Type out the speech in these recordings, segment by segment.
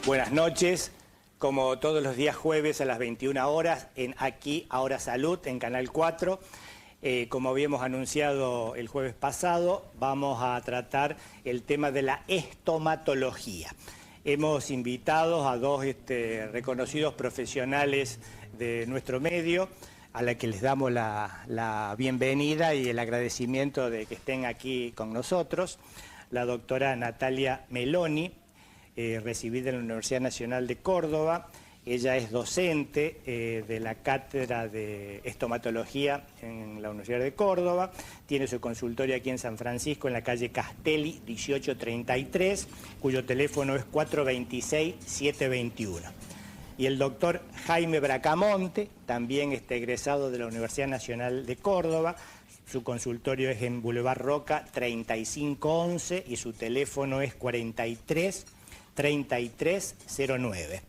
Buenas noches, como todos los días jueves a las 21 horas, en Aquí Ahora Salud, en Canal 4. Como habíamos anunciado el jueves pasado, vamos a tratar el tema de la estomatología. Hemos invitado a dos reconocidos profesionales de nuestro medio, a la que les damos la bienvenida y el agradecimiento de que estén aquí con nosotros. La doctora Natalia Meloni, recibida en la Universidad Nacional de Córdoba. Ella es docente de la Cátedra de Estomatología en la Universidad de Córdoba. Tiene su consultorio aquí en San Francisco, en la calle Castelli, 1833, cuyo teléfono es 426-721. Y el doctor Jaime Bracamonte, también egresado de la Universidad Nacional de Córdoba. Su consultorio es en Boulevard Roca 3511 y su teléfono es 43-3309.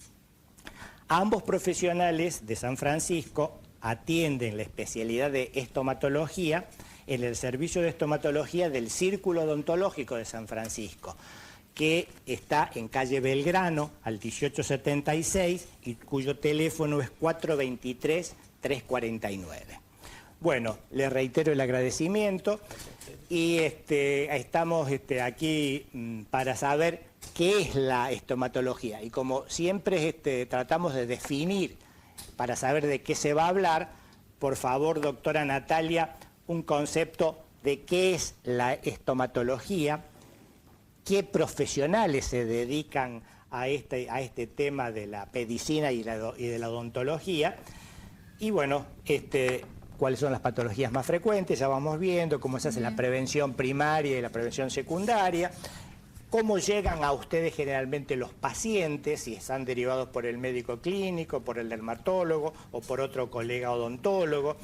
Ambos profesionales de San Francisco atienden la especialidad de estomatología en el servicio de estomatología del Círculo Odontológico de San Francisco, que está en calle Belgrano, al 1876, y cuyo teléfono es 423-349. Bueno, les reitero el agradecimiento y estamos aquí para saber qué es la estomatología. Y como siempre tratamos de definir para saber de qué se va a hablar, por favor, doctora Natalia, un concepto de qué es la estomatología, qué profesionales se dedican a este tema de la medicina y de la odontología, y bueno, cuáles son las patologías más frecuentes, ya vamos viendo cómo se hace la prevención primaria y la prevención secundaria, cómo llegan a ustedes generalmente los pacientes, si están derivados por el médico clínico, por el dermatólogo o por otro colega odontólogo,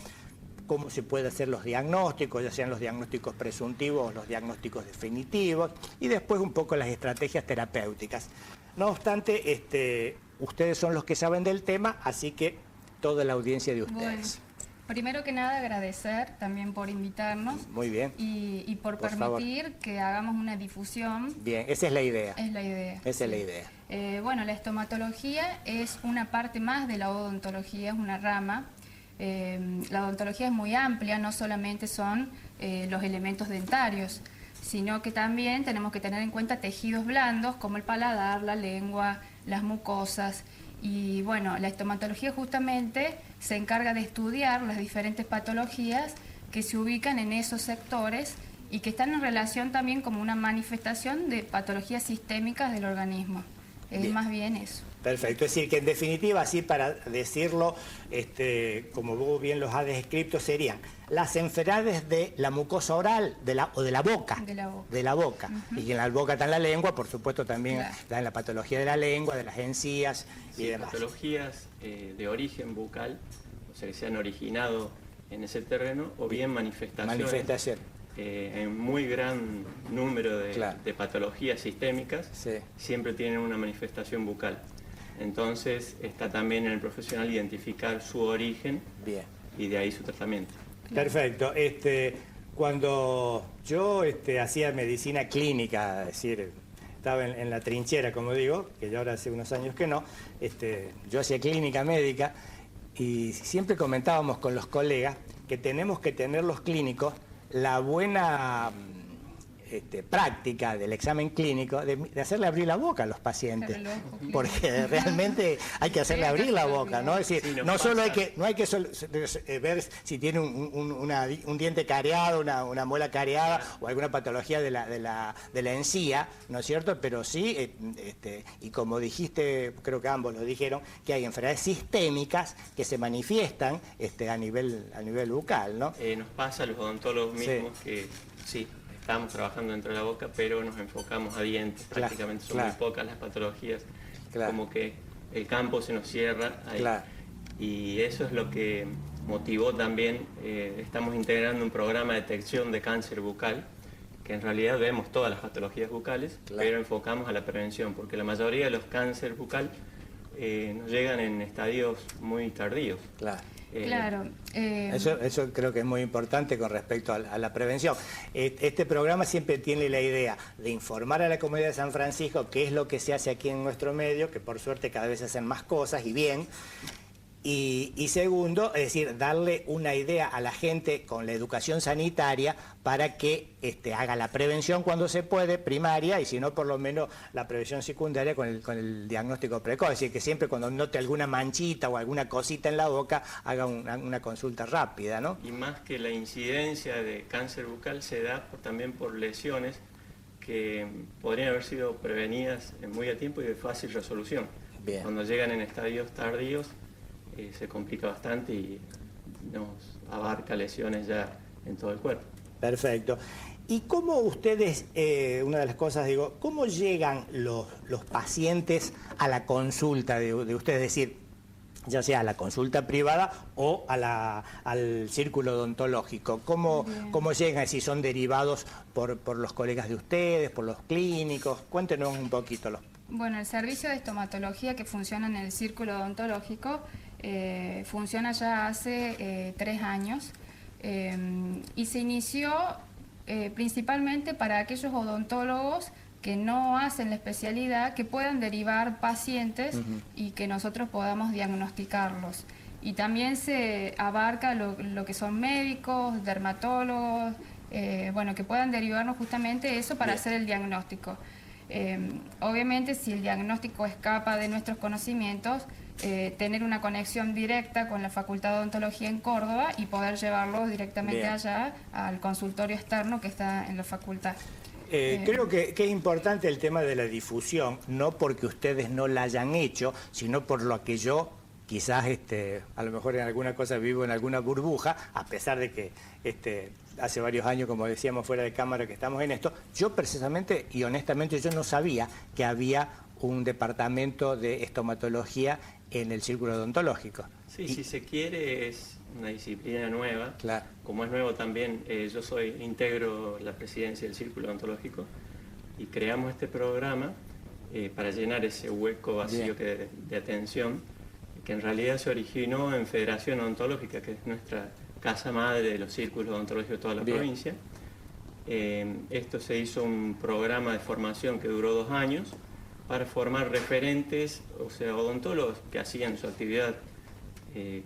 cómo se pueden hacer los diagnósticos, ya sean los diagnósticos presuntivos o los diagnósticticos definitivos, y después un poco las estrategias terapéuticas. No obstante, ustedes son los que saben del tema, así que toda la audiencia de ustedes. Bueno, primero que nada agradecer también por invitarnos. Muy bien. Y por permitir favor que hagamos una difusión. Bien, esa es la idea. Es la idea. Esa es la idea. Bueno, la estomatología es una parte más de la odontología, es una rama. La odontología es muy amplia, no solamente son los elementos dentarios, sino que también tenemos que tener en cuenta tejidos blandos como el paladar, la lengua, las mucosas. Y bueno, la estomatología justamente se encarga de estudiar las diferentes patologías que se ubican en esos sectores y que están en relación también como una manifestación de patologías sistémicas del organismo. Es bien. Más bien eso. Perfecto, es decir, que en definitiva, así para decirlo, como vos bien los has descrito, serían las enfermedades de la mucosa oral o de la boca. De la boca. De la boca. Y en la boca está en la lengua, por supuesto también claro. Está en la patología de la lengua, de las encías y demás. Patologías de origen bucal, o sea, que se han originado en ese terreno, o bien manifestaciones. En muy gran número de patologías sistémicas, siempre tienen una manifestación bucal. Entonces está también en el profesional identificar su origen y de ahí su tratamiento. Perfecto. Cuando yo hacía medicina clínica, es decir, estaba en la trinchera, como digo, que yo ahora hace unos años que no, yo hacía clínica médica y siempre comentábamos con los colegas que tenemos que tener los clínicos la buena práctica del examen clínico de hacerle abrir la boca a los pacientes, porque realmente hay que hacerle abrir la boca, ¿no? Es decir, no solo hay que ver si tiene un diente careado, una muela careada o alguna patología de la encía, ¿no es cierto? Pero sí, y como dijiste, creo que ambos lo dijeron, que hay enfermedades sistémicas que se manifiestan a nivel bucal, ¿no? Nos pasa a los odontólogos mismos que sí, estamos trabajando dentro de la boca, pero nos enfocamos a dientes. Prácticamente son muy pocas las patologías, como que el campo se nos cierra ahí. Y eso es lo que motivó también, estamos integrando un programa de detección de cáncer bucal, que en realidad vemos todas las patologías bucales, pero enfocamos a la prevención, porque la mayoría de los cánceres bucal nos llegan en estadios muy tardíos. Claro. Eso creo que es muy importante con respecto a la prevención. Este programa siempre tiene la idea de informar a la comunidad de San Francisco qué es lo que se hace aquí en nuestro medio, que por suerte cada vez se hacen más cosas y bien. Y segundo, es decir, darle una idea a la gente con la educación sanitaria para que haga la prevención cuando se puede, primaria, y si no, por lo menos la prevención secundaria con el diagnóstico precoz. Es decir, que siempre cuando note alguna manchita o alguna cosita en la boca, haga una consulta rápida, ¿no? Y más que la incidencia de cáncer bucal se da también por lesiones que podrían haber sido prevenidas muy a tiempo y de fácil resolución. Bien. Cuando llegan en estadios tardíos, se complica bastante y nos abarca lesiones ya en todo el cuerpo. Perfecto. ¿Y cómo ustedes, una de las cosas, digo, cómo llegan los pacientes a la consulta de ustedes? Es decir, ya sea a la consulta privada o al círculo odontológico. ¿Cómo llegan? Si son derivados por los colegas de ustedes, por los clínicos. Cuéntenos un poquito. Bueno, el servicio de estomatología que funciona en el círculo odontológico funciona ya hace 3 años y se inició principalmente para aquellos odontólogos que no hacen la especialidad, que puedan derivar pacientes y que nosotros podamos diagnosticarlos. Y también se abarca lo que son médicos, dermatólogos, bueno, que puedan derivarnos justamente eso para hacer el diagnóstico. Obviamente, si el diagnóstico escapa de nuestros conocimientos, tener una conexión directa con la Facultad de Odontología en Córdoba y poder llevarlos directamente allá al consultorio externo que está en la facultad. Creo que es importante el tema de la difusión, no porque ustedes no la hayan hecho, sino por lo que yo quizás a lo mejor en alguna cosa vivo en alguna burbuja, a pesar de que hace varios años, como decíamos fuera de cámara, que estamos en esto. Yo precisamente y honestamente yo no sabía que había un departamento de estomatología en el círculo odontológico. Sí, si se quiere es una disciplina nueva. Claro. Como es nuevo también, yo integro la presidencia del círculo odontológico y creamos este programa para llenar ese hueco vacío de atención, que en realidad se originó en Federación Odontológica, que es nuestra casa madre de los círculos odontológicos de toda la provincia. Esto se hizo un programa de formación que duró 2 años para formar referentes, o sea, odontólogos que hacían su actividad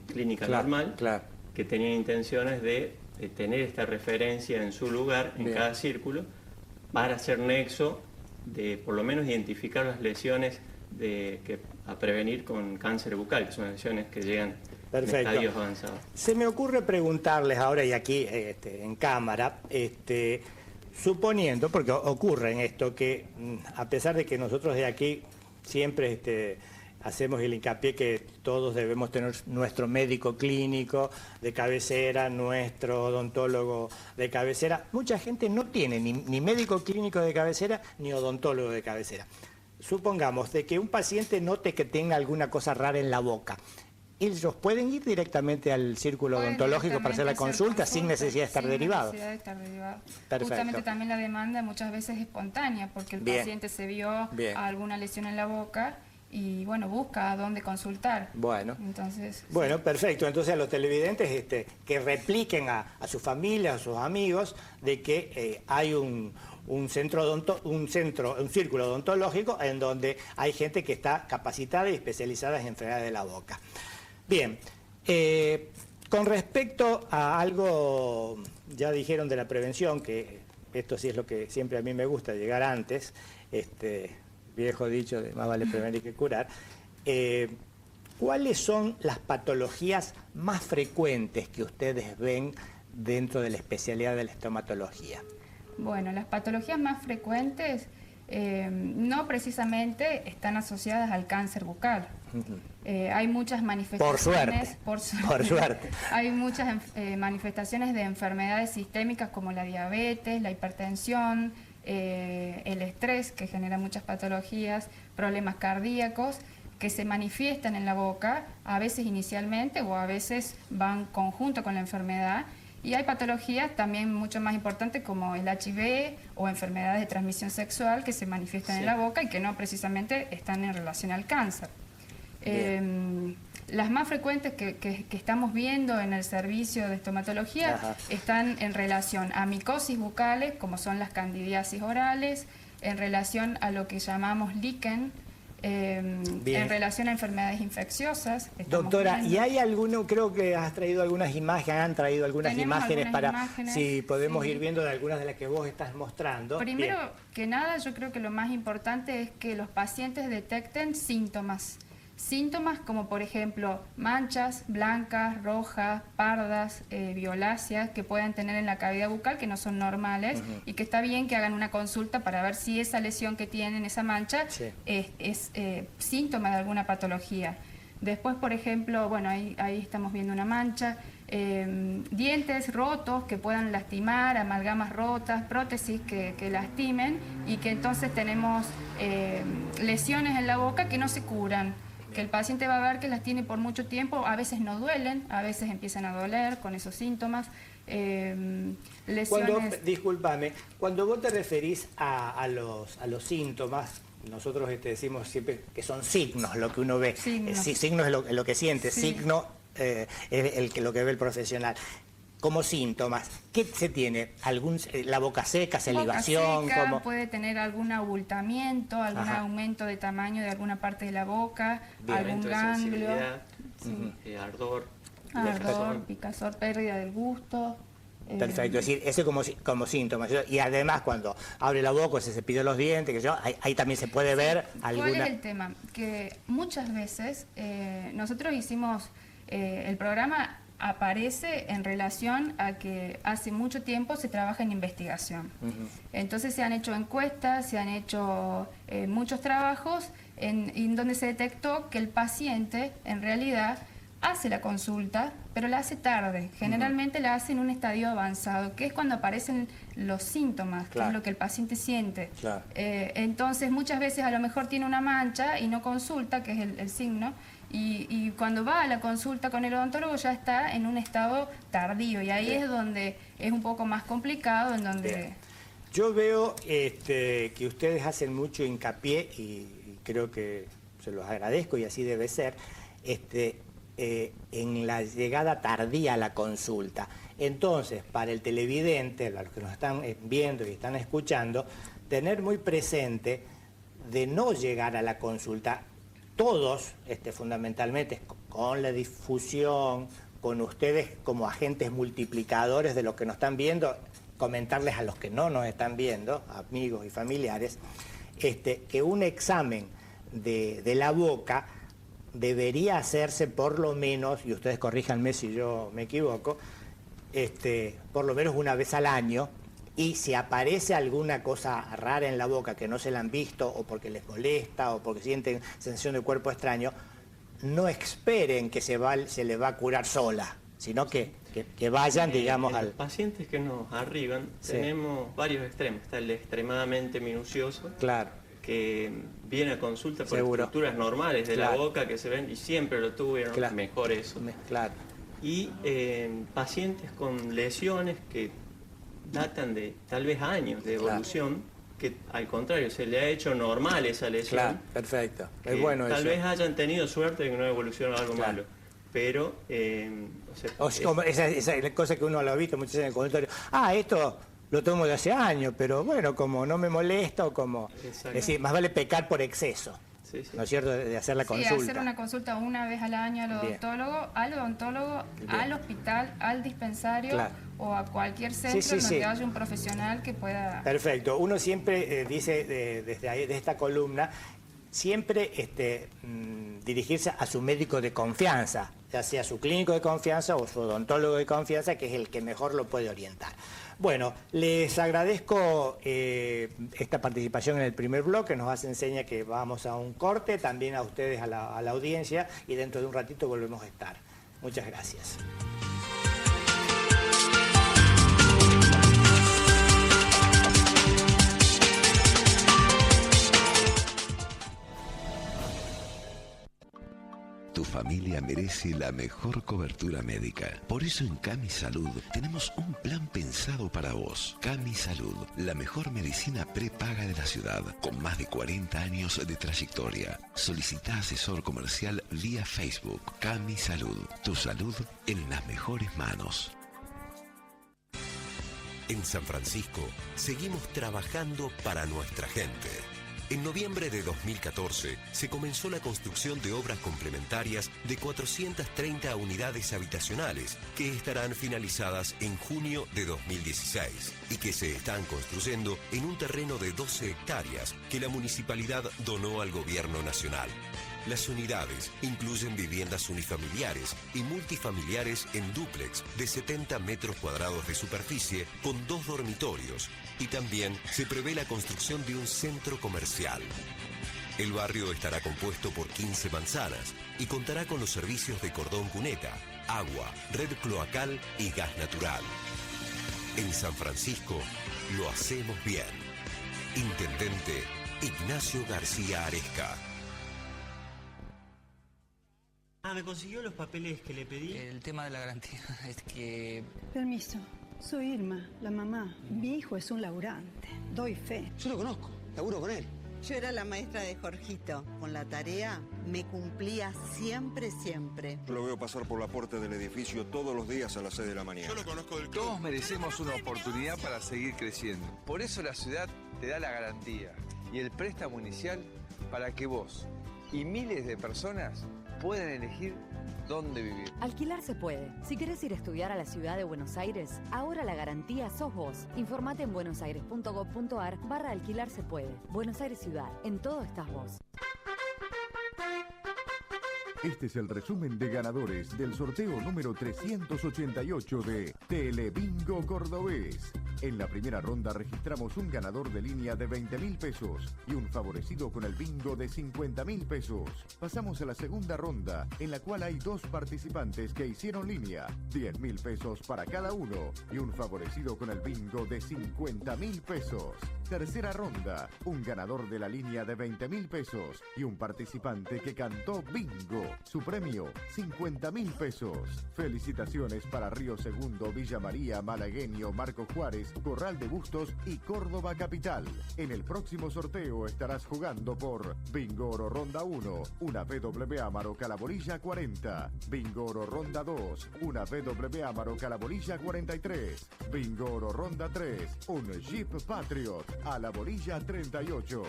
clínica normal, que tenían intenciones de tener esta referencia en su lugar, en cada círculo, para hacer nexo de por lo menos identificar las lesiones a prevenir con cáncer bucal, que son lesiones que llegan en estadios avanzados. Se me ocurre preguntarles ahora, y aquí en cámara, suponiendo, porque ocurre en esto, que a pesar de que nosotros de aquí siempre hacemos el hincapié que todos debemos tener nuestro médico clínico de cabecera, nuestro odontólogo de cabecera, mucha gente no tiene ni médico clínico de cabecera ni odontólogo de cabecera. Supongamos de que un paciente note que tenga alguna cosa rara en la boca. ¿Ellos pueden ir directamente al círculo odontológico para hacer la consulta sin necesidad de estar derivados? Sin necesidad de estar derivados. Perfecto. Justamente también la demanda muchas veces es espontánea, porque el paciente se vio alguna lesión en la boca y bueno, busca a dónde consultar. Bueno, entonces, perfecto. Entonces a los televidentes que repliquen a su familia, a sus amigos, de que hay un círculo odontológico en donde hay gente que está capacitada y especializada en enfermedades de la boca. Bien, con respecto a algo, ya dijeron de la prevención, que esto sí es lo que siempre a mí me gusta, llegar antes, viejo dicho de más vale prevenir que curar. ¿Cuáles son las patologías más frecuentes que ustedes ven dentro de la especialidad de la estomatología? Bueno, las patologías más frecuentes no precisamente están asociadas al cáncer bucal. Hay muchas manifestaciones... Por suerte. Hay muchas manifestaciones de enfermedades sistémicas como la diabetes, la hipertensión, el estrés, que genera muchas patologías, problemas cardíacos, que se manifiestan en la boca, a veces inicialmente o a veces van conjunto con la enfermedad. Y hay patologías también mucho más importantes como el HIV o enfermedades de transmisión sexual que se manifiestan en la boca y que no precisamente están en relación al cáncer. Las más frecuentes que estamos viendo en el servicio de estomatología están en relación a micosis bucales, como son las candidiasis orales, en relación a lo que llamamos líquen, en relación a enfermedades infecciosas. Doctora, viendo. ¿Y hay alguno, creo que has traído algunas imágenes, han traído algunas imágenes para, si podemos ir viendo de algunas de las que vos estás mostrando? Primero que nada, yo creo que lo más importante es que los pacientes detecten síntomas. Síntomas como, por ejemplo, manchas blancas, rojas, pardas, violáceas que puedan tener en la cavidad bucal, que no son normales, y que está bien que hagan una consulta para ver si esa lesión que tienen, esa mancha, es síntoma de alguna patología. Después, por ejemplo, bueno, ahí estamos viendo una mancha, dientes rotos que puedan lastimar, amalgamas rotas, prótesis que lastimen, y que entonces tenemos lesiones en la boca que no se curan. Que el paciente va a ver que las tiene por mucho tiempo, a veces no duelen, a veces empiezan a doler con esos síntomas. Lesiones... Discúlpame, cuando vos te referís a los síntomas, nosotros decimos siempre que son signos lo que uno ve. Signo es lo que siente, signo es lo que ve el profesional. Como síntomas, ¿qué se tiene? ¿La boca seca, salivación? Boca seca, puede tener algún abultamiento, algún aumento de tamaño de alguna parte de la boca, algún ganglio. Ardor, picazón, pérdida del gusto. Perfecto, es decir, ese como síntoma. Y además cuando abre la boca, se cepilla los dientes, ahí también se puede ver alguna... ¿Cuál es el tema? Que muchas veces nosotros hicimos el programa... aparece en relación a que hace mucho tiempo se trabaja en investigación. Entonces se han hecho encuestas, se han hecho muchos trabajos en donde se detectó que el paciente en realidad hace la consulta, pero la hace tarde. Generalmente la hace en un estadio avanzado, que es cuando aparecen los síntomas, que es lo que el paciente siente. Entonces muchas veces a lo mejor tiene una mancha y no consulta, que es el signo, y cuando va a la consulta con el odontólogo ya está en un estado tardío, y ahí es donde es un poco más complicado, en donde... Yo veo que ustedes hacen mucho hincapié, y creo que se los agradezco y así debe ser, en la llegada tardía a la consulta. Entonces, para el televidente, los que nos están viendo y están escuchando, tener muy presente de no llegar a la consulta, todos, fundamentalmente, con la difusión, con ustedes como agentes multiplicadores de lo que nos están viendo, comentarles a los que no nos están viendo, amigos y familiares, que un examen de la boca debería hacerse por lo menos, y ustedes corríjanme si yo me equivoco, por lo menos una vez al año, y si aparece alguna cosa rara en la boca que no se la han visto, o porque les molesta, o porque sienten sensación de cuerpo extraño, no esperen que se les va a curar sola, sino que vayan, digamos, los pacientes que nos arriban, tenemos varios extremos. Está el extremadamente minucioso, que viene a consulta por estructuras normales de la boca que se ven y siempre lo tuvieron, mejor eso. Y pacientes con lesiones que datan de tal vez años de evolución, que al contrario se le ha hecho normal esa lesión. Perfecto, es bueno tal eso. Vez hayan tenido suerte de que no evolucionó algo malo, pero como esa cosa que uno lo ha visto muchas veces en el consultorio, esto lo tomo de hace años, pero bueno, como no me molesta, o como... Es decir, más vale pecar por exceso. ¿No es cierto? De hacer la consulta. Sí, hacer una consulta una vez al año al odontólogo, al hospital, al dispensario o a cualquier centro donde haya un profesional que pueda... Perfecto. Uno siempre dice desde esta columna, siempre dirigirse a su médico de confianza, ya sea su clínico de confianza o su odontólogo de confianza, que es el que mejor lo puede orientar. Bueno, les agradezco esta participación en el primer bloque, nos hace enseña que vamos a un corte, también a ustedes, a la audiencia, y dentro de un ratito volvemos a estar. Muchas gracias. Tu familia merece la mejor cobertura médica. Por eso en Cami Salud tenemos un plan pensado para vos. Cami Salud, la mejor medicina prepaga de la ciudad, con más de 40 años de trayectoria. Solicita asesor comercial vía Facebook. Cami Salud, tu salud en las mejores manos. En San Francisco seguimos trabajando para nuestra gente. En noviembre de 2014 se comenzó la construcción de obras complementarias de 430 unidades habitacionales que estarán finalizadas en junio de 2016 y que se están construyendo en un terreno de 12 hectáreas que la municipalidad donó al gobierno nacional. Las unidades incluyen viviendas unifamiliares y multifamiliares en dúplex de 70 metros cuadrados de superficie con 2 dormitorios y también se prevé la construcción de un centro comercial. El barrio estará compuesto por 15 manzanas y contará con los servicios de cordón cuneta, agua, red cloacal y gas natural. En San Francisco lo hacemos bien. Intendente Ignacio García Aresca. ¿Me consiguió los papeles que le pedí? El tema de la garantía es que... Permiso, soy Irma, la mamá. Mi hijo es un laburante, doy fe. Yo lo conozco, laburo con él. Yo era la maestra de Jorgito. Con la tarea me cumplía siempre. Yo lo veo pasar por la puerta del edificio todos los días a las 6 de la mañana. Yo lo conozco del club. Todos merecemos una oportunidad para seguir creciendo. Por eso la ciudad te da la garantía y el préstamo inicial para que vos y miles de personas pueden elegir dónde vivir. Alquilar se puede. Si querés ir a estudiar a la ciudad de Buenos Aires, ahora la garantía sos vos. Informate en buenosaires.gov.ar/alquilar se puede. Buenos Aires Ciudad. En todo estás vos. Este es el resumen de ganadores del sorteo número 388 de Telebingo Cordobés. En la primera ronda registramos un ganador de línea de 20.000 pesos y un favorecido con el bingo de 50.000 pesos. Pasamos a la segunda ronda, en la cual hay 2 participantes que hicieron línea, 10.000 pesos para cada uno y un favorecido con el bingo de 50.000 pesos. Tercera ronda, un ganador de la línea de 20.000 pesos y un participante que cantó bingo. Su premio, 50.000 pesos. Felicitaciones para Río Segundo, Villa María, Malagueño, Marco Juárez, Corral de Bustos y Córdoba Capital. En el próximo sorteo estarás jugando por Bingo Oro Ronda 1, una BW Amaro Calabolilla 40. Bingo Oro Ronda 2, una BW Amaro Calabolilla 43. Bingo Oro Ronda 3, un Jeep Patriot a la bolilla 38.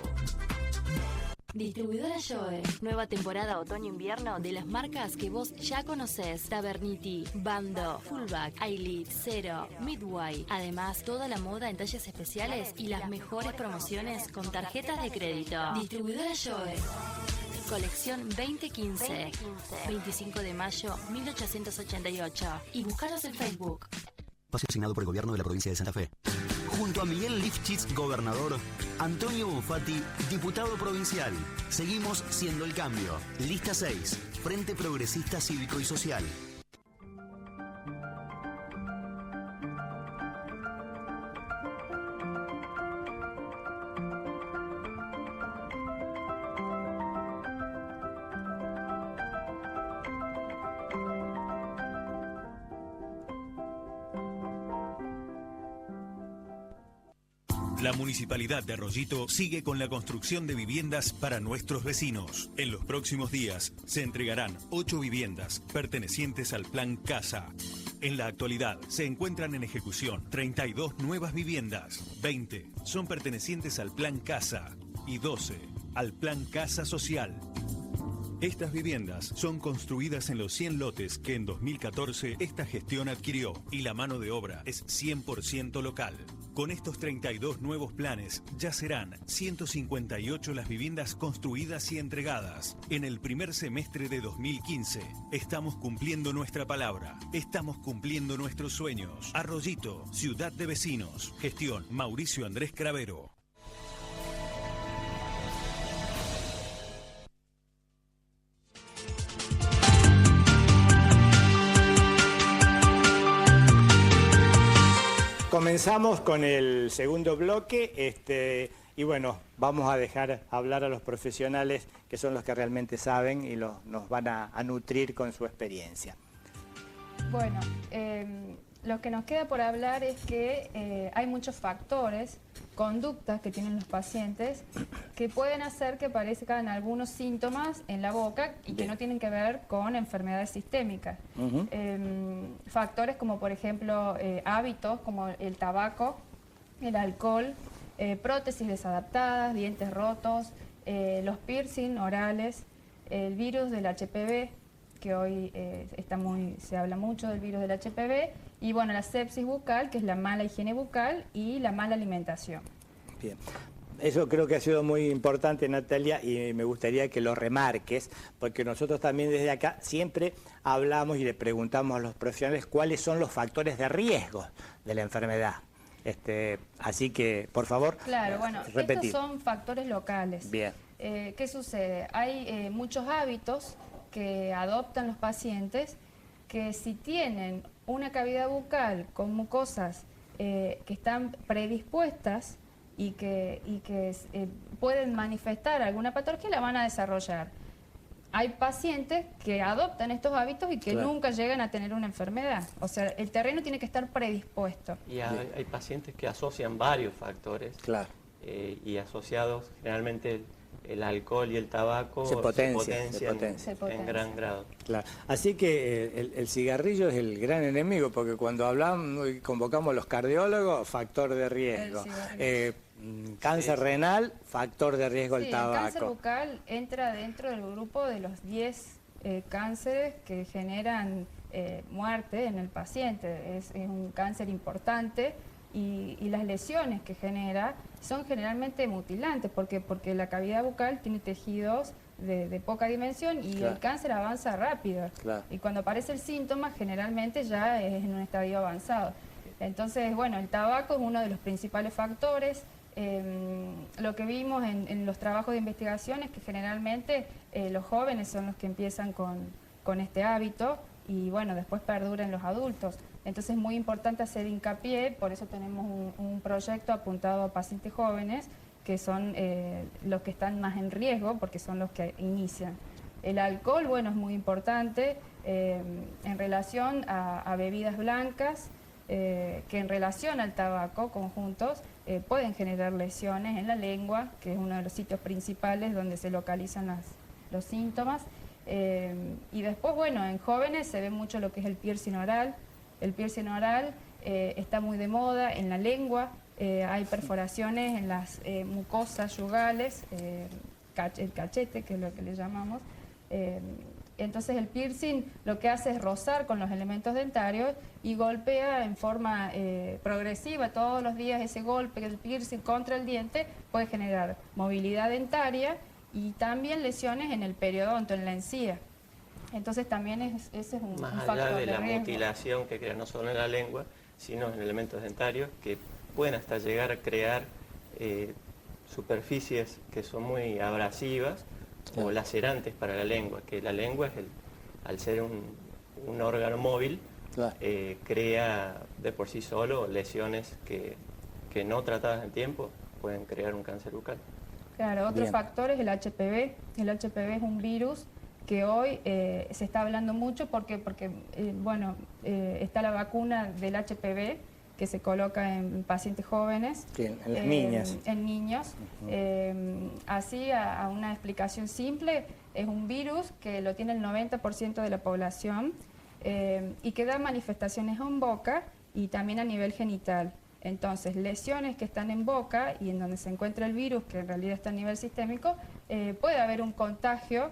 Distribuidora Joe. Nueva temporada otoño-invierno de las marcas que vos ya conocés. Taverniti, Bando, Fullback, Ailit, Zero, Midway. Además, toda la moda en talles especiales y las mejores promociones con tarjetas de crédito. Distribuidora Joe. Colección 2015. 25 de mayo 1888. Y búscanos en Facebook. Espacio asignado por el gobierno de la provincia de Santa Fe. Junto a Miguel Lifchitz, gobernador, Antonio Bonfatti, diputado provincial. Seguimos siendo el cambio. Lista 6, Frente Progresista Cívico y Social. La Municipalidad de Arroyito sigue con la construcción de viviendas para nuestros vecinos. En los próximos días se entregarán 8 viviendas pertenecientes al Plan Casa. En la actualidad se encuentran en ejecución 32 nuevas viviendas. 20 son pertenecientes al Plan Casa y 12 al Plan Casa Social. Estas viviendas son construidas en los 100 lotes que en 2014 esta gestión adquirió y la mano de obra es 100% local. Con estos 32 nuevos planes ya serán 158 las viviendas construidas y entregadas. En el primer semestre de 2015 estamos cumpliendo nuestra palabra, estamos cumpliendo nuestros sueños. Arroyito, ciudad de vecinos. Gestión Mauricio Andrés Cravero. Comenzamos con el segundo bloque Y bueno, vamos a dejar hablar a los profesionales que son los que realmente saben y nos van a nutrir con su experiencia. Bueno, lo que nos queda por hablar es que hay muchos factores, conductas que tienen los pacientes que pueden hacer que aparezcan algunos síntomas en la boca y que no tienen que ver con enfermedades sistémicas. Factores como por ejemplo hábitos como el tabaco, el alcohol, prótesis desadaptadas, dientes rotos, los piercing orales, el virus del HPV, que hoy se habla mucho del virus del HPV, y bueno, la sepsis bucal, que es la mala higiene bucal y la mala alimentación. Bien. Eso creo que ha sido muy importante, Natalia, y me gustaría que lo remarques, porque nosotros también desde acá siempre hablamos y le preguntamos a los profesionales cuáles son los factores de riesgo de la enfermedad. Así que, por favor, claro, bueno, repetir. Estos son factores locales. Bien. ¿Qué sucede? Hay muchos hábitos que adoptan los pacientes que si tienen una cavidad bucal con mucosas que están predispuestas y que pueden manifestar alguna patología, la van a desarrollar. Hay pacientes que adoptan estos hábitos y que nunca llegan a tener una enfermedad. O sea, el terreno tiene que estar predispuesto. Y hay pacientes que asocian varios factores. Claro. Y asociados, generalmente el alcohol y el tabaco se potencian en gran grado. Claro. Así que el cigarrillo es el gran enemigo, porque cuando hablamos y convocamos a los cardiólogos, factor de riesgo. Cáncer renal, factor de riesgo el tabaco. El cáncer bucal entra dentro del grupo de los 10 cánceres que generan muerte en el paciente. Es un cáncer importante y las lesiones que genera son generalmente mutilantes porque la cavidad bucal tiene tejidos de poca dimensión y el cáncer avanza rápido. Y cuando aparece el síntoma generalmente ya es en un estadio avanzado. Entonces, bueno, el tabaco es uno de los principales factores. Lo que vimos en los trabajos de investigación es que generalmente los jóvenes son los que empiezan con este hábito y bueno, después perdura en los adultos. Entonces es muy importante hacer hincapié, por eso tenemos un proyecto apuntado a pacientes jóvenes que son los que están más en riesgo porque son los que inician. El alcohol, bueno, es muy importante en relación a bebidas blancas, que en relación al tabaco conjuntos pueden generar lesiones en la lengua, que es uno de los sitios principales donde se localizan los síntomas. Y después, bueno, en jóvenes se ve mucho lo que es el piercing oral. El piercing oral está muy de moda en la lengua, hay perforaciones en las mucosas yugales, el cachete, que es lo que le llamamos. Entonces el piercing lo que hace es rozar con los elementos dentarios y golpea en forma progresiva todos los días. Ese golpe del piercing contra el diente puede generar movilidad dentaria y también lesiones en el periodonto, en la encía. Entonces también ese es un factor de riesgo. Más allá de la mutilación que crea no solo en la lengua, sino en elementos dentarios que pueden hasta llegar a crear superficies que son muy abrasivas o lacerantes para la lengua, que la lengua es al ser un órgano móvil, crea de por sí solo lesiones que no tratadas en tiempo pueden crear un cáncer bucal. Claro, otro factor es el HPV. El HPV es un virus que hoy se está hablando mucho porque está la vacuna del HPV que se coloca en pacientes jóvenes. Sí, en las niñas. En niños. Así, a una explicación simple, es un virus que lo tiene el 90% de la población y que da manifestaciones en boca y también a nivel genital. Entonces, lesiones que están en boca y en donde se encuentra el virus, que en realidad está a nivel sistémico, puede haber un contagio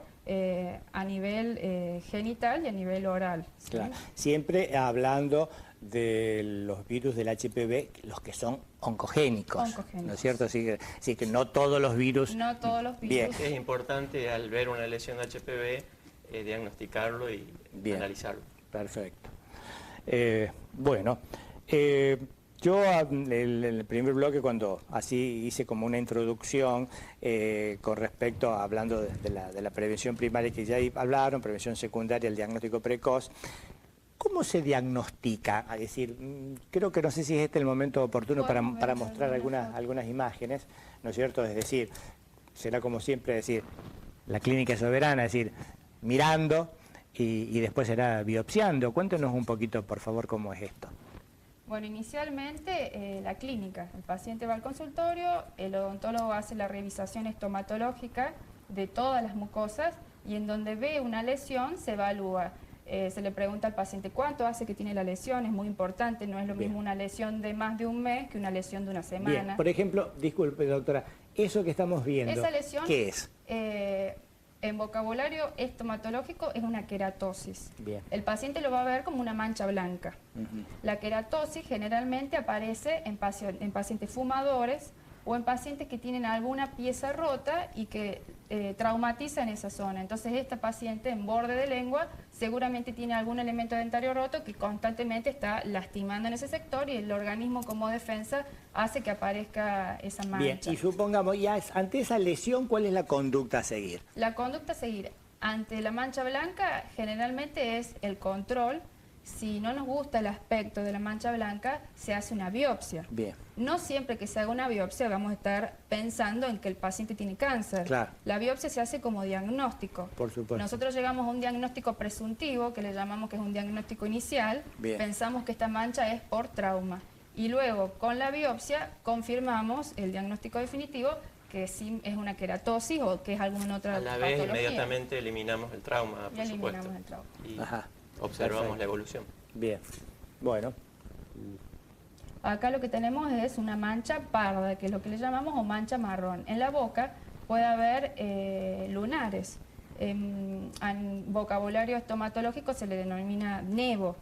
a nivel genital y a nivel oral. ¿Sí? Claro. Siempre hablando de los virus del HPV, los que son oncogénicos. ¿No es cierto? Así que no todos los virus... No todos los virus. Bien. Es importante al ver una lesión de HPV diagnosticarlo y analizarlo. Perfecto. Yo en el primer bloque, cuando así hice como una introducción con respecto a hablando de la prevención primaria que ya hablaron, prevención secundaria, el diagnóstico precoz, ¿Cómo se diagnostica? Es decir, creo que no sé si es este el momento oportuno para mostrar algunas imágenes, ¿no es cierto? Es decir, será como siempre decir, la clínica es soberana, es decir, mirando y después será biopsiando. Cuéntenos un poquito, por favor, cómo es esto. Bueno, inicialmente la clínica. El paciente va al consultorio, el odontólogo hace la revisación estomatológica de todas las mucosas y en donde ve una lesión se evalúa. Se le pregunta al paciente cuánto hace que tiene la lesión, es muy importante, no es lo mismo una lesión de más de un mes que una lesión de una semana. Bien, por ejemplo, disculpe doctora, eso que estamos viendo, esa lesión, ¿qué es? En vocabulario estomatológico es una queratosis. Bien. El paciente lo va a ver como una mancha blanca. La queratosis generalmente aparece en pacientes fumadores o en pacientes que tienen alguna pieza rota y que traumatizan esa zona. Entonces esta paciente en borde de lengua seguramente tiene algún elemento dentario roto que constantemente está lastimando en ese sector y el organismo como defensa hace que aparezca esa mancha. Bien, y supongamos, ya ante esa lesión, ¿cuál es la conducta a seguir? La conducta a seguir ante la mancha blanca generalmente es el control. Si no nos gusta el aspecto de la mancha blanca, se hace una biopsia. Bien. No siempre que se haga una biopsia vamos a estar pensando en que el paciente tiene cáncer. Claro. La biopsia se hace como diagnóstico. Por supuesto. Nosotros llegamos a un diagnóstico presuntivo, que le llamamos que es un diagnóstico inicial. Bien. Pensamos que esta mancha es por trauma. Y luego, con la biopsia, confirmamos el diagnóstico definitivo, que sí es una queratosis o que es alguna otra patología. A la vez, inmediatamente eliminamos el trauma, por supuesto. El trauma. Y Ajá. observamos Perfecto. la evolución. Bien, bueno. Acá lo que tenemos es una mancha parda, que es lo que le llamamos, o mancha marrón. En la boca puede haber lunares. En vocabulario estomatológico se le denomina nevo.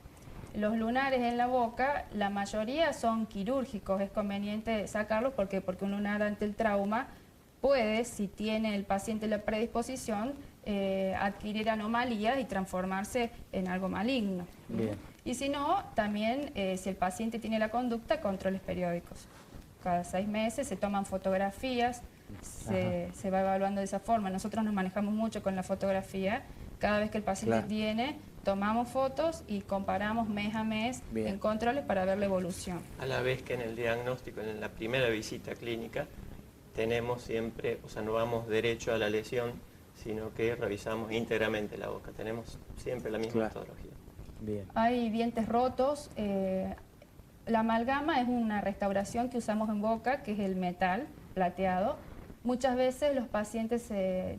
Los lunares en la boca, la mayoría son quirúrgicos. Es conveniente sacarlos porque un lunar ante el trauma puede, si tiene el paciente la predisposición, adquirir anomalías y transformarse en algo maligno. Bien. Y si no, también si el paciente tiene la conducta, controles periódicos. Cada 6 meses se toman fotografías, se va evaluando de esa forma. Nosotros nos manejamos mucho con la fotografía. Cada vez que el paciente viene, tomamos fotos y comparamos mes a mes en controles para ver la evolución. A la vez que en el diagnóstico, en la primera visita clínica, tenemos siempre, o sea, no vamos derecho a la lesión, sino que revisamos íntegramente la boca. Tenemos siempre la misma metodología. Bien. Hay dientes rotos. La amalgama es una restauración que usamos en boca, que es el metal plateado. Muchas veces los pacientes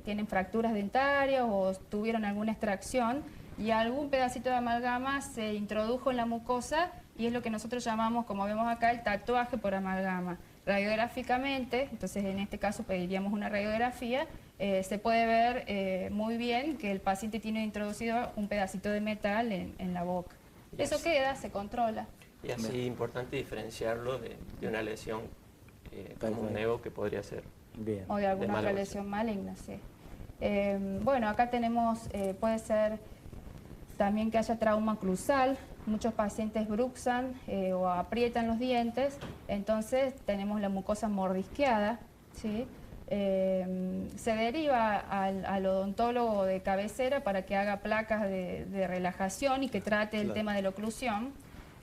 tienen fracturas dentarias o tuvieron alguna extracción y algún pedacito de amalgama se introdujo en la mucosa y es lo que nosotros llamamos, como vemos acá, el tatuaje por amalgama. Radiográficamente, entonces en este caso pediríamos una radiografía, se puede ver muy bien que el paciente tiene introducido un pedacito de metal en la boca. Eso queda, se controla. Y así es importante diferenciarlo de una lesión como un nevo que podría ser. Bien. O de alguna otra lesión maligna, sí. Bueno, acá tenemos, puede ser también que haya trauma oclusal. Muchos pacientes bruxan o aprietan los dientes, entonces tenemos la mucosa mordisqueada, ¿sí? Se deriva al odontólogo de cabecera para que haga placas de relajación y que trate el tema de la oclusión.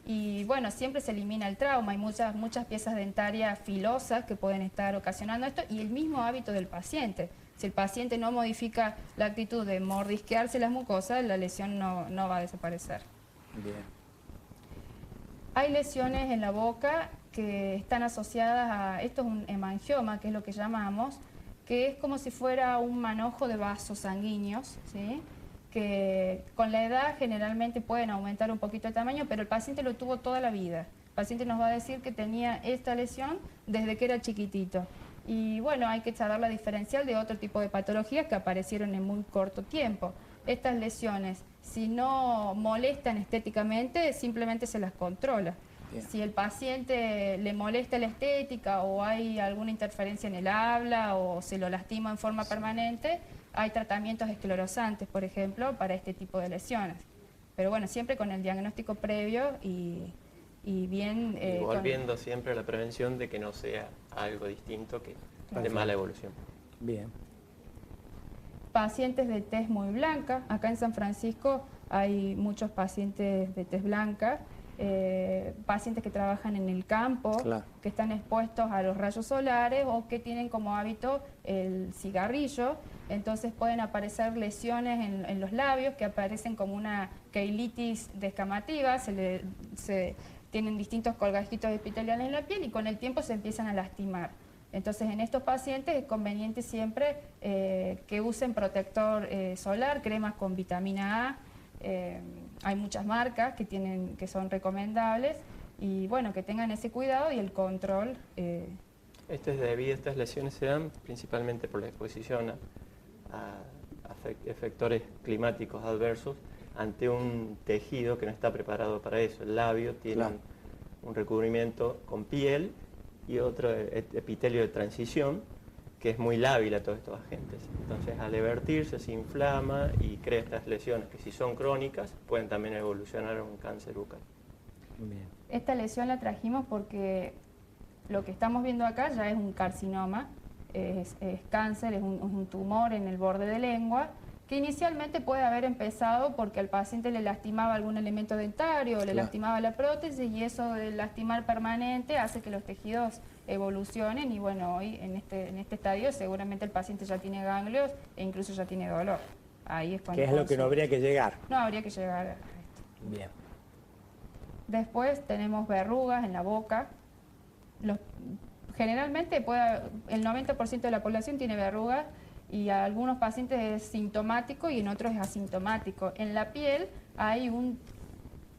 Y bueno, siempre se elimina el trauma, hay muchas piezas dentarias filosas que pueden estar ocasionando esto y el mismo hábito del paciente. Si el paciente no modifica la actitud de mordisquearse las mucosas, la lesión no va a desaparecer. Bien. Hay lesiones en la boca que están asociadas a, esto es un hemangioma, que es lo que llamamos, que es como si fuera un manojo de vasos sanguíneos, ¿sí? Que con la edad generalmente pueden aumentar un poquito el tamaño, pero el paciente lo tuvo toda la vida. El paciente nos va a decir que tenía esta lesión desde que era chiquitito. Y bueno, hay que saber la diferencial de otro tipo de patologías que aparecieron en muy corto tiempo. Estas lesiones, si no molestan estéticamente, simplemente se las controla. Bien. Si el paciente le molesta la estética o hay alguna interferencia en el habla o se lo lastima en forma permanente, hay tratamientos esclerosantes, por ejemplo, para este tipo de lesiones. Pero bueno, siempre con el diagnóstico previo y bien... y volviendo siempre a la prevención de que no sea algo distinto que de mala evolución. Bien. Pacientes de tez muy blanca. Acá en San Francisco hay muchos pacientes de tez blanca, pacientes que trabajan en el campo, que están expuestos a los rayos solares o que tienen como hábito el cigarrillo. Entonces pueden aparecer lesiones en los labios que aparecen como una queilitis descamativa, tienen distintos colgajitos epiteliales en la piel y con el tiempo se empiezan a lastimar. Entonces en estos pacientes es conveniente siempre que usen protector solar, cremas con vitamina A. Hay muchas marcas que son recomendables y bueno, que tengan ese cuidado y el control. Estas lesiones se dan principalmente por la exposición a efectores climáticos adversos ante un tejido que no está preparado para eso. El labio tiene un recubrimiento con piel y otro epitelio de transición que es muy lábil a todos estos agentes. Entonces, al evertirse se inflama y crea estas lesiones que si son crónicas pueden también evolucionar a un cáncer bucal. Bien. Esta lesión la trajimos porque lo que estamos viendo acá ya es un carcinoma, es cáncer, es un tumor en el borde de lengua, que inicialmente puede haber empezado porque al paciente le lastimaba algún elemento dentario, le lastimaba la prótesis y eso de lastimar permanente hace que los tejidos evolucionen y bueno, hoy en este estadio seguramente el paciente ya tiene ganglios e incluso ya tiene dolor. Ahí es cuando ¿qué es lo que no habría que llegar? No habría que llegar a esto. Bien. Después tenemos verrugas en la boca. Generalmente el 90% de la población tiene verrugas y a algunos pacientes es sintomático y en otros es asintomático. En la piel hay un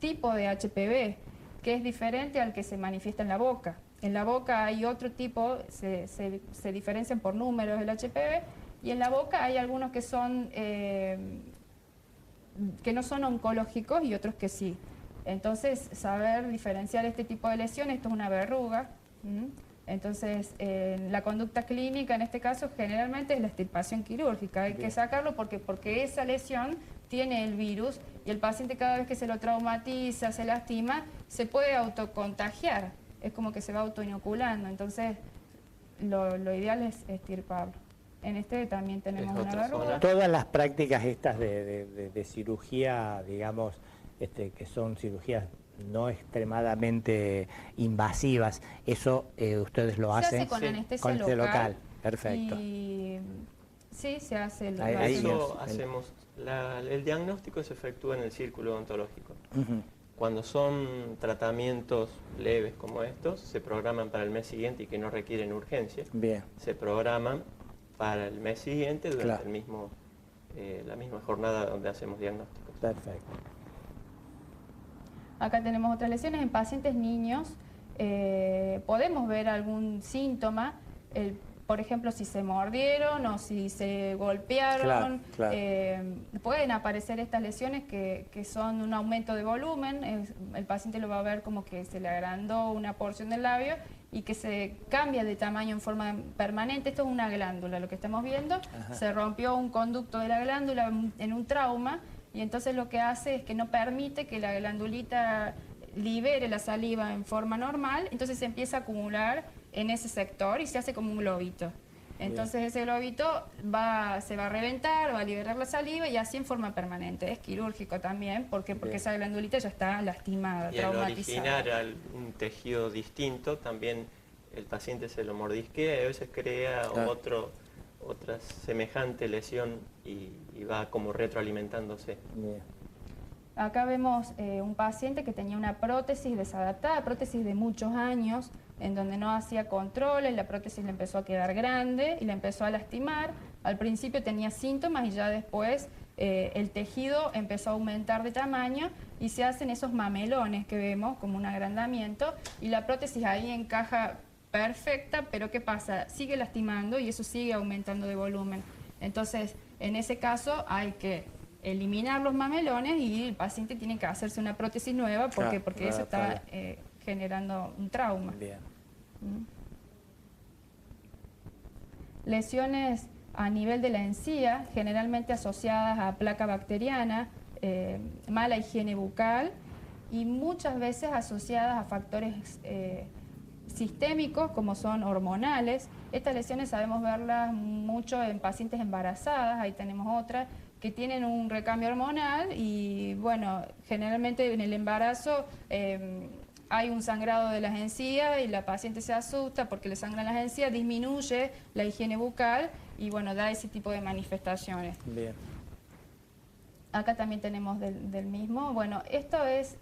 tipo de HPV que es diferente al que se manifiesta en la boca. En la boca hay otro tipo, se diferencian por números el HPV, y en la boca hay algunos que son que no son oncológicos y otros que sí. Entonces, saber diferenciar este tipo de lesiones, esto es una verruga. Entonces, la conducta clínica en este caso generalmente es la extirpación quirúrgica. Hay que sacarlo porque esa lesión tiene el virus y el paciente cada vez que se lo traumatiza, se lastima, se puede autocontagiar. Es como que se va autoinoculando. Entonces, lo ideal es extirparlo. En este también tenemos una verruga. Todas las prácticas estas de cirugía, digamos, que son cirugías no extremadamente invasivas, eso ustedes lo hacen. Se hace con anestesia local. Perfecto. Y sí, se hace. Eso hacemos. El diagnóstico se efectúa en el círculo odontológico. Cuando son tratamientos leves como estos, se programan para el mes siguiente y que no requieren urgencia. Bien. Se programan para el mes siguiente durante la misma jornada donde hacemos diagnósticos. Perfecto. Acá tenemos otras lesiones en pacientes niños. Podemos ver algún síntoma, por ejemplo, si se mordieron o si se golpearon. Pueden aparecer estas lesiones que son un aumento de volumen. El paciente lo va a ver como que se le agrandó una porción del labio y que se cambia de tamaño en forma permanente. Esto es una glándula, lo que estamos viendo. Ajá. Se rompió un conducto de la glándula en un trauma. Y entonces lo que hace es que no permite que la glandulita libere la saliva en forma normal, entonces se empieza a acumular en ese sector y se hace como un globito. Entonces ese globito se va a reventar, va a liberar la saliva y así en forma permanente. Es quirúrgico también, porque esa glandulita ya está lastimada, traumatizada. Y al originar un tejido distinto, también el paciente se lo mordisquea y a veces crea otra semejante lesión y va como retroalimentándose. Bien. Acá vemos un paciente que tenía una prótesis desadaptada, prótesis de muchos años, en donde no hacía controles, la prótesis le empezó a quedar grande y le empezó a lastimar. Al principio tenía síntomas y ya después el tejido empezó a aumentar de tamaño y se hacen esos mamelones que vemos como un agrandamiento y la prótesis ahí encaja perfecta, pero ¿qué pasa? Sigue lastimando y eso sigue aumentando de volumen. Entonces, en ese caso hay que eliminar los mamelones y el paciente tiene que hacerse una prótesis nueva porque eso está generando un trauma. Bien. Lesiones a nivel de la encía, generalmente asociadas a placa bacteriana, mala higiene bucal y muchas veces asociadas a factores sistémicos como son hormonales. Estas lesiones sabemos verlas mucho en pacientes embarazadas, ahí tenemos otra, que tienen un recambio hormonal y bueno, generalmente en el embarazo hay un sangrado de las encías y la paciente se asusta porque le sangran las encías, disminuye la higiene bucal y bueno, da ese tipo de manifestaciones. Bien. Acá también tenemos del mismo. Bueno, esto es...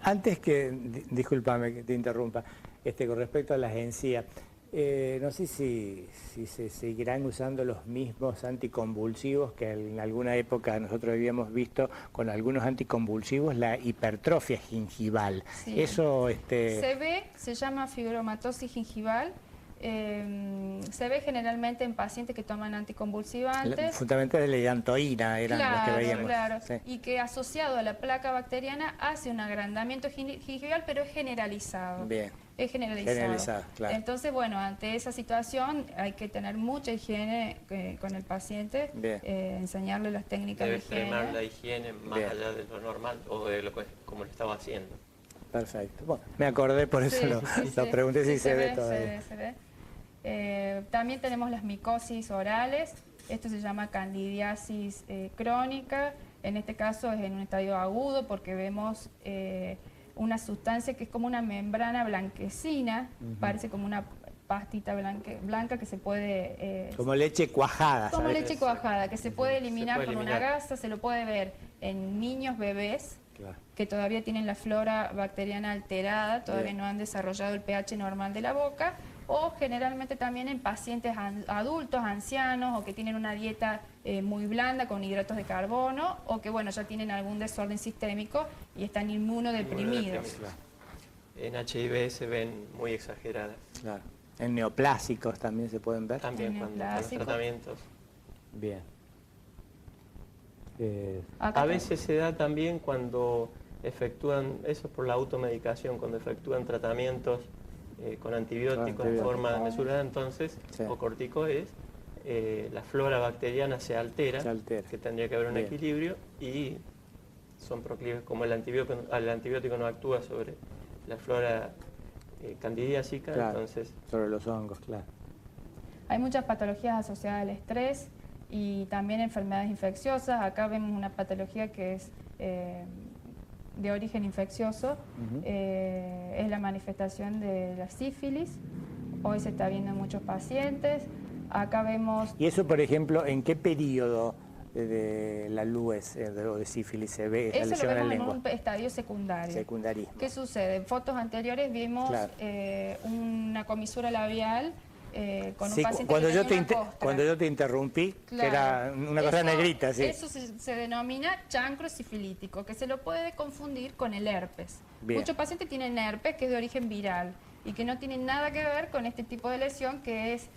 Antes que, discúlpame que te interrumpa, con respecto a las encías, no sé si se seguirán usando los mismos anticonvulsivos que en alguna época nosotros habíamos visto con algunos anticonvulsivos, la hipertrofia gingival. Sí. Eso... se llama fibromatosis gingival. Se ve generalmente en pacientes que toman anticonvulsivantes. Fundamentalmente de la llantoína eran los que veíamos. Claro, sí. Y que asociado a la placa bacteriana hace un agrandamiento gingival, pero es generalizado. Bien. Es generalizado. Claro. Entonces, bueno, ante esa situación hay que tener mucha higiene con el paciente, enseñarle las técnicas de higiene. Debe extremar la higiene más allá de lo normal o de lo que como lo estaba haciendo. Perfecto. Bueno, me acordé, por eso lo pregunté si se ve todavía. Se ve. También tenemos las micosis orales. Esto se llama candidiasis crónica. En este caso es en un estadio agudo porque vemos una sustancia que es como una membrana blanquecina, parece como una pastita blanca que se puede... como leche cuajada. Como leche cuajada, que se puede eliminar con una gasa, se lo puede ver en niños bebés, que todavía tienen la flora bacteriana alterada, todavía no han desarrollado el pH normal de la boca, o generalmente también en pacientes adultos, ancianos, o que tienen una dieta muy blanda con hidratos de carbono, o que bueno, ya tienen algún desorden sistémico y están inmunodeprimidos. En HIV se ven muy exageradas. Claro. En neoplásicos también se pueden ver. También cuando los tratamientos. Bien. A veces se da también cuando efectúan, eso por la automedicación, cuando efectúan tratamientos con antibióticos en forma mesurada, entonces, o corticoides, la flora bacteriana se altera, que tendría que haber un equilibrio, y son proclives, como el antibiótico no actúa sobre la flora candidiásica, entonces... Sobre los hongos, claro. Hay muchas patologías asociadas al estrés y también enfermedades infecciosas. Acá vemos una patología que es de origen infeccioso, es la manifestación de la sífilis. Hoy se está viendo en muchos pacientes. Acá vemos... ¿Y eso, por ejemplo, en qué periodo de la LUES o de sífilis se ve esa lesión en la lengua? En un estadio secundario. Secundarismo. ¿Qué sucede? En fotos anteriores vimos una comisura labial con un paciente cuando que yo tenía una costra. Cuando yo te interrumpí, que era una cosa negrita. Sí. Eso se denomina chancro sifilítico, que se lo puede confundir con el herpes. Bien. Muchos pacientes tienen herpes que es de origen viral y que no tiene nada que ver con este tipo de lesión que es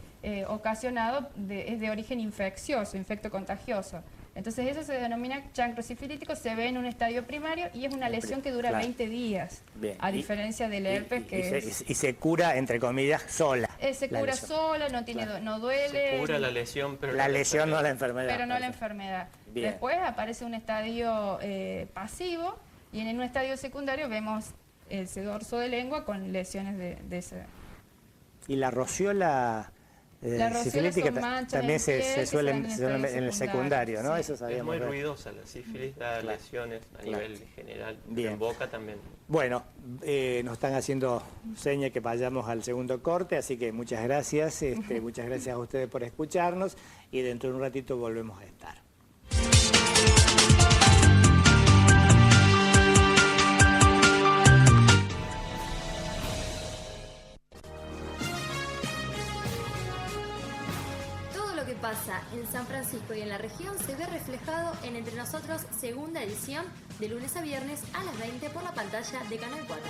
ocasionado, es de origen infeccioso, infecto contagioso. Entonces eso se denomina chancro sifilítico, se ve en un estadio primario y es una lesión que dura 20 días, a diferencia del herpes y se cura, entre comillas, sola. Se cura sola, no duele. Se cura la lesión, pero la lesión no la enfermedad. Pero no la enfermedad. Bien. Después aparece un estadio pasivo y en un estadio secundario vemos el dorso de lengua con lesiones de ese... Y la rociola... La rociola son manchas también se suele en en el secundario, ¿no? Sí. Eso sabíamos. Es muy ruidosa la sífilis, da lesiones a nivel general. Bien. En boca también. Bueno, nos están haciendo seña que vayamos al segundo corte, así que muchas gracias. Muchas gracias a ustedes por escucharnos y dentro de un ratito volvemos a estar. Pasa en San Francisco y en la región se ve reflejado en Entre Nosotros, segunda edición, de lunes a viernes a las 20 por la pantalla de Canal 4.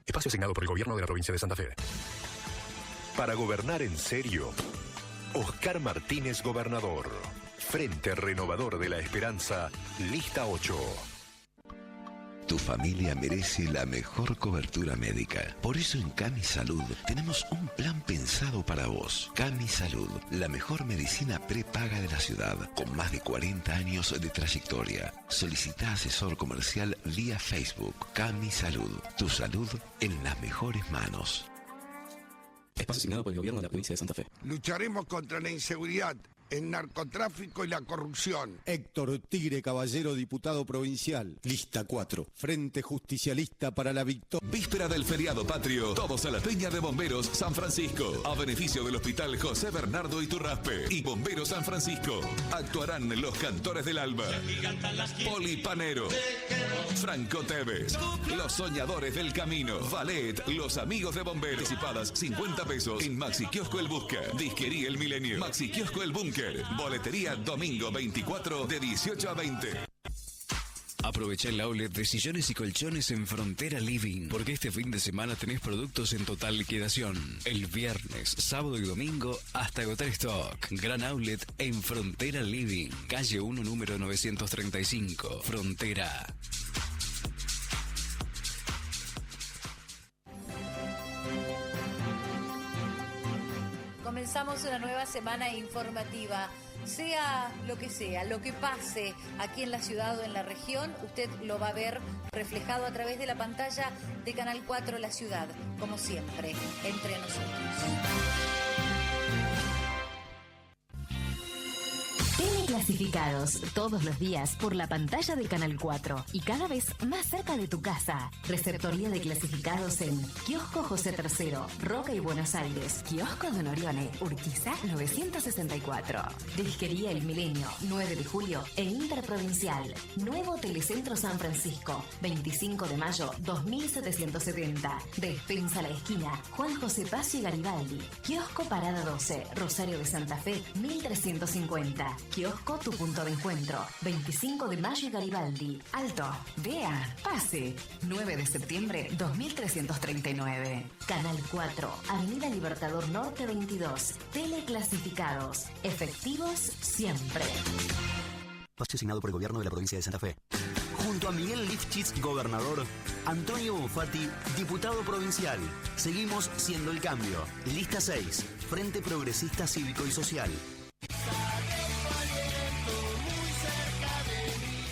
Espacio asignado por el gobierno de la provincia de Santa Fe. Para gobernar en serio, Oscar Martínez, gobernador. Frente Renovador de la Esperanza, lista 8. Tu familia merece la mejor cobertura médica. Por eso en Cami Salud tenemos un plan pensado para vos. Cami Salud, la mejor medicina prepaga de la ciudad, con más de 40 años de trayectoria. Solicita asesor comercial vía Facebook. Cami Salud, tu salud en las mejores manos. Espacio asignado por el gobierno de la provincia de Santa Fe. Lucharemos contra la inseguridad el narcotráfico y la corrupción. Héctor Tigre Caballero, diputado provincial. Lista 4. Frente Justicialista para la Victoria. Víspera del feriado patrio, todos a la Peña de Bomberos San Francisco, a beneficio del Hospital José Bernardo Iturraspe y Bomberos San Francisco. Actuarán los Cantores del Alba, Poli Panero, Franco Tevez, Los Soñadores del Camino, Ballet, Los Amigos de Bomberos. Anticipadas 50 pesos en Maxi Kiosco El Busca, Disquería El Milenio, Maxi Kiosco El Búnker. Boletería domingo 24 de 18 a 20. Aprovecha el outlet de sillones y colchones en Frontera Living, porque este fin de semana tenés productos en total liquidación. El viernes, sábado y domingo hasta agotar stock. Gran outlet en Frontera Living, calle 1, número 935, Frontera. Comenzamos una nueva semana informativa. Sea lo que pase aquí en la ciudad o en la región, usted lo va a ver reflejado a través de la pantalla de Canal 4 La Ciudad, como siempre, entre nosotros. Teleclasificados, todos los días por la pantalla de Canal 4 y cada vez más cerca de tu casa. Receptoría de clasificados en Kiosco José III, Roca y Buenos Aires. Kiosco Don Orione, Urquiza 964. Disquería El Milenio, 9 de julio e Interprovincial. Nuevo Telecentro San Francisco, 25 de mayo 2770. Despensa La Esquina, Juan José Paz y Garibaldi. Kiosco Parada 12, Rosario de Santa Fe 1350. Kiosco Tu Punto de Encuentro, 25 de mayo y Garibaldi. Alto, vea, pase. 9 de septiembre 2339. Canal 4, Avenida Libertador Norte 22. Teleclasificados, efectivos siempre. Espacio asignado por el gobierno de la provincia de Santa Fe. Junto a Miguel Lifchitz, gobernador, Antonio Bonfatti, diputado provincial. Seguimos siendo el cambio. Lista 6, Frente Progresista Cívico y Social.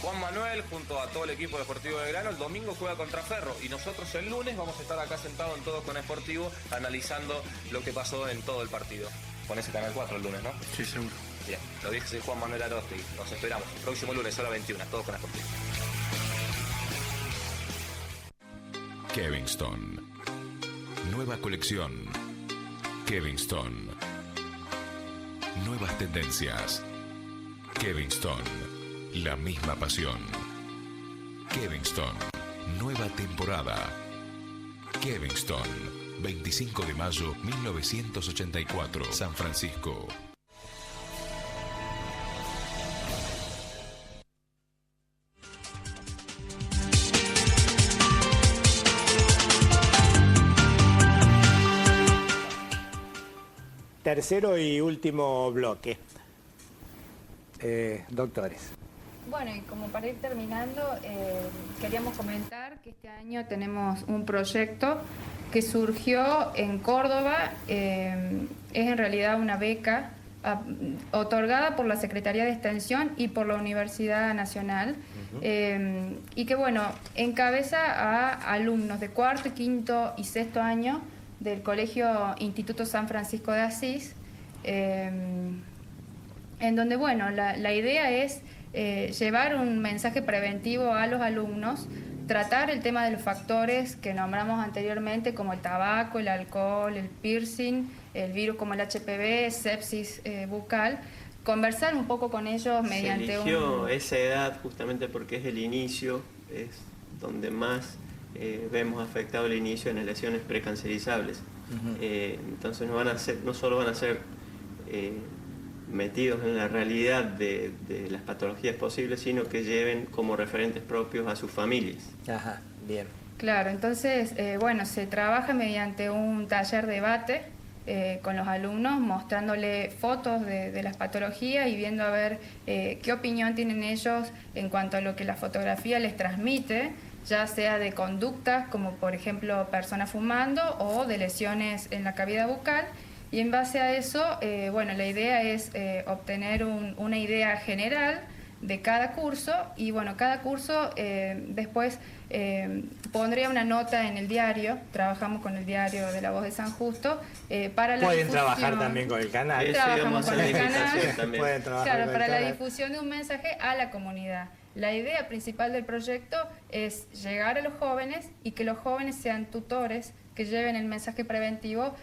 Juan Manuel, junto a todo el equipo deportivo de Grano, el domingo juega contra Ferro y nosotros el lunes vamos a estar acá sentados en Todos con Esportivo analizando lo que pasó en todo el partido. Con ese Canal 4 el lunes, ¿no? Sí, seguro. Bien, lo dije, soy Juan Manuel Arosti. Nos esperamos el próximo lunes, hora 21, Todos con Esportivo. Kevingston. Nueva colección. Kevingston. Nuevas tendencias. Kevingston. La misma pasión. Kevingston. Nueva temporada. Kevingston. 25 de mayo 1984. San Francisco. Tercero y último bloque. Doctores. Bueno, y como para ir terminando, queríamos comentar que este año tenemos un proyecto que surgió en Córdoba. Es en realidad una beca otorgada por la Secretaría de Extensión y por la Universidad Nacional, y que, bueno, encabeza a alumnos de cuarto, quinto y sexto año del Colegio Instituto San Francisco de Asís, en donde, bueno, la idea es llevar un mensaje preventivo a los alumnos, tratar el tema de los factores que nombramos anteriormente, como el tabaco, el alcohol, el piercing, el virus como el HPV, sepsis bucal, conversar un poco con ellos mediante Se eligió esa edad justamente porque es el inicio, es donde más vemos afectado el inicio en las lesiones precancerizables. Entonces no solo van a ser metidos en la realidad de las patologías posibles, sino que lleven como referentes propios a sus familias. Ajá, bien. Claro, entonces, bueno, se trabaja mediante un taller debate con los alumnos, mostrándole fotos de las patologías y viendo a ver qué opinión tienen ellos en cuanto a lo que la fotografía les transmite, ya sea de conductas, como por ejemplo personas fumando, o de lesiones en la cavidad bucal. Y en base a eso, bueno, la idea es obtener una idea general de cada curso, y bueno, cada curso después pondría una nota en el diario. Trabajamos con el diario de La Voz de San Justo para la Pueden difusión. trabajar también con el canal. Trabajamos con el canal. Pueden trabajar Claro, con para el la canal. difusión de un mensaje a la comunidad. La idea principal del proyecto es llegar a los jóvenes y que los jóvenes sean tutores que lleven el mensaje preventivo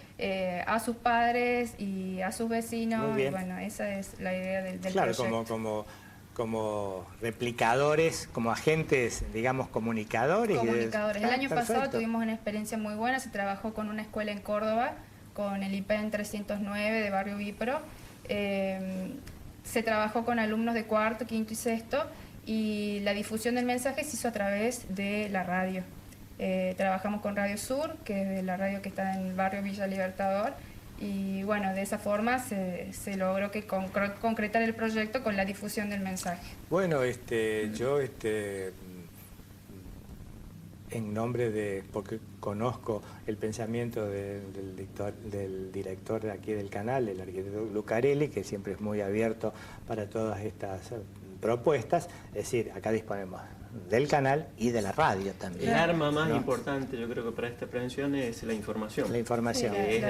a sus padres y a sus vecinos. Muy bien. Y bueno, esa es la idea del Claro, proyecto. como replicadores, como agentes, digamos, comunicadores. Comunicadores. El año pasado Perfecto. tuvimos una experiencia muy buena. Se trabajó con una escuela en Córdoba, con el IPEN 309 de Barrio Vípero. Se trabajó con alumnos de cuarto, quinto y sexto, y la difusión del mensaje se hizo a través de la radio. Trabajamos con Radio Sur, que es la radio que está en el barrio Villa Libertador, y bueno, de esa forma se logró que concretar el proyecto con la difusión del mensaje. Bueno, yo en nombre de, porque conozco el pensamiento del director de aquí del canal, el arquitecto Lucarelli, que siempre es muy abierto para todas estas propuestas, es decir, acá disponemos del canal y de la radio también. El arma más ¿no? importante, yo creo que para esta prevención es la información. La información. Que es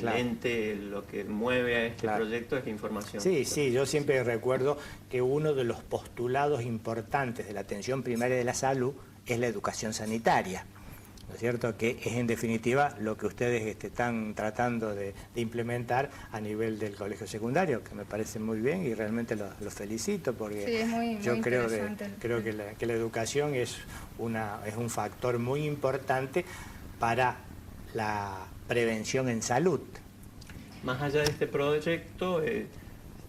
el ente, lo que mueve a este proyecto es la información. Sí, sí, yo siempre recuerdo que uno de los postulados importantes de la atención primaria de la salud es la educación sanitaria, ¿no es cierto? Que es en definitiva lo que ustedes están tratando de implementar a nivel del colegio secundario, que me parece muy bien y realmente los felicito porque Sí, es muy yo creo interesante. que la educación es un factor muy importante para la prevención en salud. Más allá de este proyecto,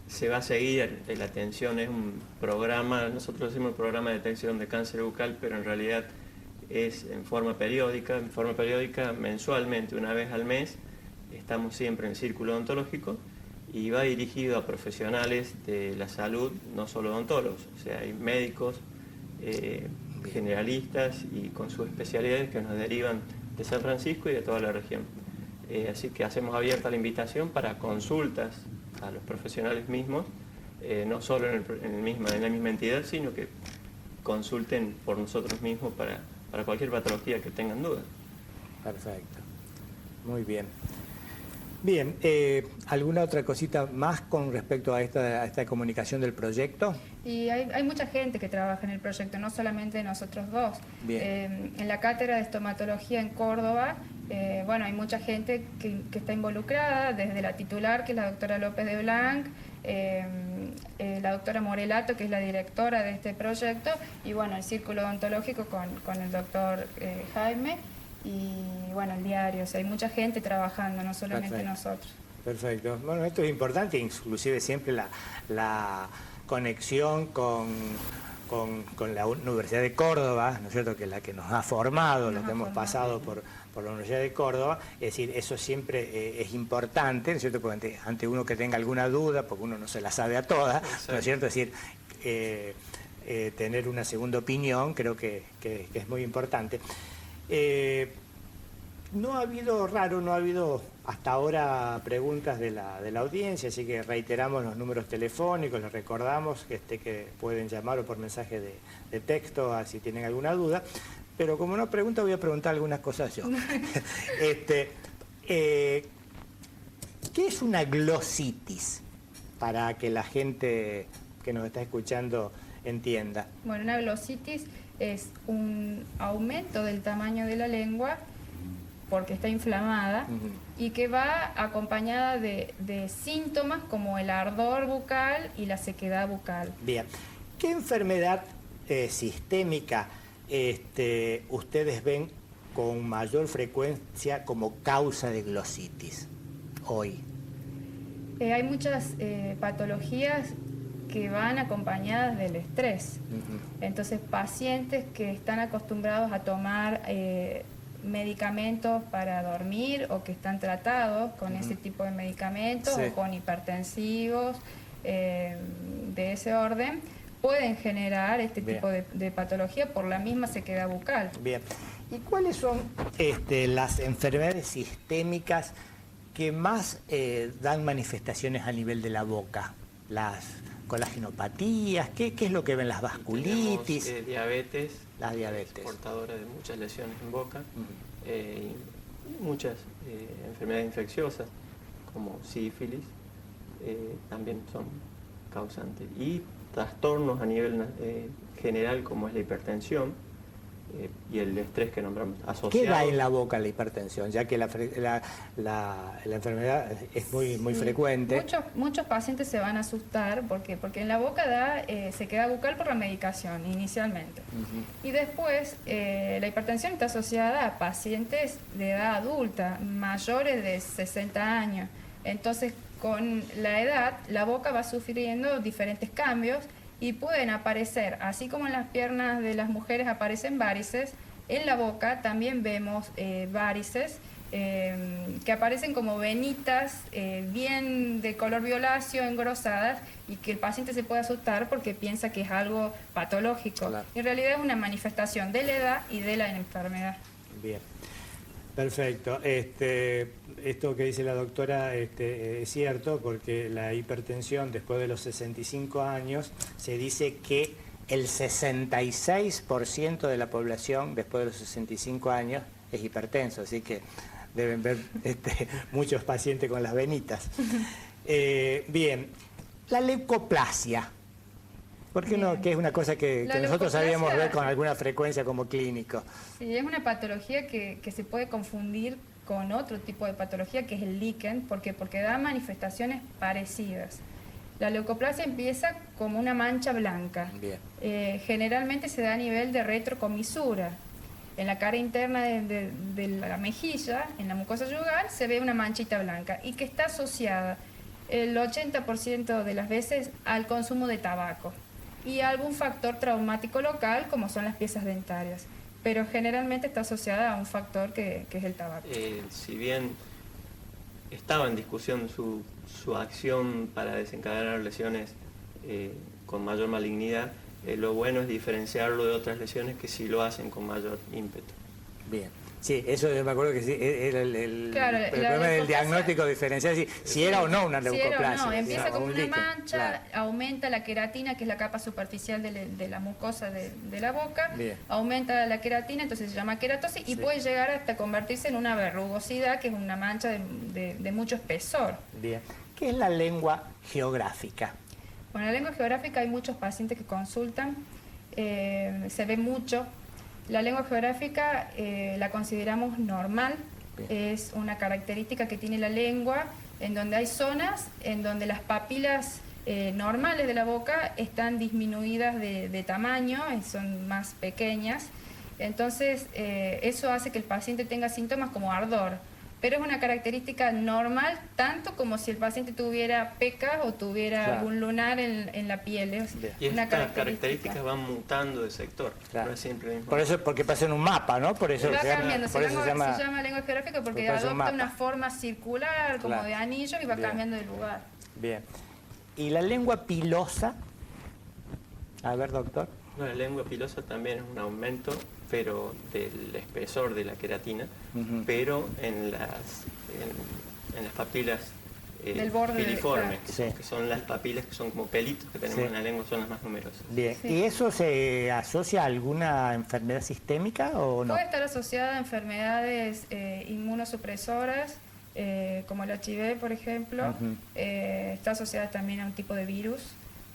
se va a seguir, la atención es un programa, nosotros decimos un programa de detección de cáncer bucal, pero en realidad es en forma periódica mensualmente, una vez al mes, estamos siempre en el círculo odontológico y va dirigido a profesionales de la salud, no solo odontólogos, o sea, hay médicos, generalistas y con sus especialidades que nos derivan de San Francisco y de toda la región. Así que hacemos abierta la invitación para consultas a los profesionales mismos, no solo en la misma entidad, sino que consulten por nosotros mismos para cualquier patología que tengan dudas. Perfecto. Muy bien. Bien, ¿alguna otra cosita más con respecto a esta comunicación del proyecto? Y hay mucha gente que trabaja en el proyecto, no solamente nosotros dos. Bien. En la cátedra de estomatología en Córdoba, bueno, hay mucha gente que está involucrada, desde la titular, que es la doctora López de Blanc, la doctora Morelato, que es la directora de este proyecto, y bueno, el círculo odontológico con el doctor Jaime, y bueno, el diario. O sea, hay mucha gente trabajando, no solamente nosotros. Perfecto. Bueno, esto es importante, inclusive siempre la conexión con la Universidad de Córdoba, ¿no es cierto?, que es la que nos ha formado, lo que hemos pasado por la Universidad de Córdoba, es decir, eso siempre es importante, ¿no es cierto?, porque ante uno que tenga alguna duda, porque uno no se la sabe a todas, ¿no es cierto?, es decir, tener una segunda opinión creo que es muy importante. No ha habido hasta ahora preguntas de la audiencia, así que reiteramos los números telefónicos, les recordamos que pueden llamar o por mensaje de texto si tienen alguna duda, pero como no pregunta voy a preguntar algunas cosas yo. ¿Qué es una glositis? Para que la gente que nos está escuchando entienda. Bueno, una glositis es un aumento del tamaño de la lengua porque está inflamada y que va acompañada de síntomas como el ardor bucal y la sequedad bucal. Bien, ¿qué enfermedad sistémica ustedes ven con mayor frecuencia como causa de glositis hoy? Hay muchas patologías que van acompañadas del estrés. Entonces, pacientes que están acostumbrados a tomar medicamentos para dormir o que están tratados con ese tipo de medicamentos o con hipertensivos de ese orden, pueden generar este tipo de patología por la misma sequedad bucal. Bien. ¿Y cuáles son las enfermedades sistémicas que más dan manifestaciones a nivel de la boca? colagenopatías? ¿Qué es lo que ven? ¿Las vasculitis? Tenemos, diabetes. Las diabetes. Portadora de muchas lesiones en boca. Y muchas enfermedades infecciosas, como sífilis, también son causantes. Y trastornos a nivel general, como es la hipertensión y el estrés que nombramos asociado. ¿Qué da en la boca la hipertensión? Ya que la enfermedad es muy frecuente. Muchos pacientes se van a asustar porque en la boca da sequedad bucal por la medicación inicialmente. Y después la hipertensión está asociada a pacientes de edad adulta, mayores de 60 años. Entonces, con la edad, la boca va sufriendo diferentes cambios y pueden aparecer, así como en las piernas de las mujeres aparecen varices, en la boca también vemos varices que aparecen como venitas bien de color violáceo, engrosadas, y que el paciente se puede asustar porque piensa que es algo patológico. Claro. En realidad es una manifestación de la edad y de la enfermedad. Bien. Perfecto. Esto que dice la doctora es cierto, porque la hipertensión después de los 65 años se dice que el 66% de la población después de los 65 años es hipertenso, así que deben ver muchos pacientes con las venitas. Bien, la leucoplasia. ¿Por qué no? Que es una cosa que nosotros sabíamos ver con alguna frecuencia como clínico. Sí, es una patología que se puede confundir con otro tipo de patología, que es el líquen, porque da manifestaciones parecidas. La leucoplasia empieza como una mancha blanca. Bien. Generalmente se da a nivel de retrocomisura. En la cara interna de la mejilla, en la mucosa yugal, se ve una manchita blanca y que está asociada el 80% de las veces al consumo de tabaco y algún factor traumático local, como son las piezas dentarias, pero generalmente está asociada a un factor que es el tabaco. Si bien estaba en discusión su acción para desencadenar lesiones con mayor malignidad, lo bueno es diferenciarlo de otras lesiones que sí lo hacen con mayor ímpetu. Bien. Sí, eso yo me acuerdo que sí, era el problema del diagnóstico diferencial, si era o no una leucoplasia. Si era o no, empieza como una mancha, claro. Aumenta la queratina, que es la capa superficial de la mucosa de la boca, bien. Aumenta la queratina, entonces se llama queratosis, y puede llegar hasta convertirse en una verrugosidad, que es una mancha de mucho espesor. Bien. ¿Qué es la lengua geográfica? Bueno, la lengua geográfica hay muchos pacientes que consultan, se ve mucho. La lengua geográfica la consideramos normal. Bien. Es una característica que tiene la lengua en donde hay zonas en donde las papilas normales de la boca están disminuidas de tamaño, son más pequeñas. Entonces eso hace que el paciente tenga síntomas como ardor, pero es una característica normal, tanto como si el paciente tuviera pecas o tuviera claro. algún lunar en la piel. Y estas características van mutando de sector, claro. no es siempre el mismo. Por eso, porque pasa en un mapa, ¿no? Por eso va cambiando, se llama lengua geográfica porque adopta una forma circular, como claro. de anillo, y va bien. Cambiando de lugar. Bien. ¿Y la lengua pilosa? A ver, doctor. No, la lengua pilosa también es un aumento, pero del espesor de la queratina, pero en las papilas del borde piliformes, que son las papilas que son como pelitos que tenemos en la lengua, son las más numerosas. Bien, ¿y eso se asocia a alguna enfermedad sistémica o no? Puede estar asociada a enfermedades inmunosupresoras, como el HIV, por ejemplo. Está asociada también a un tipo de virus.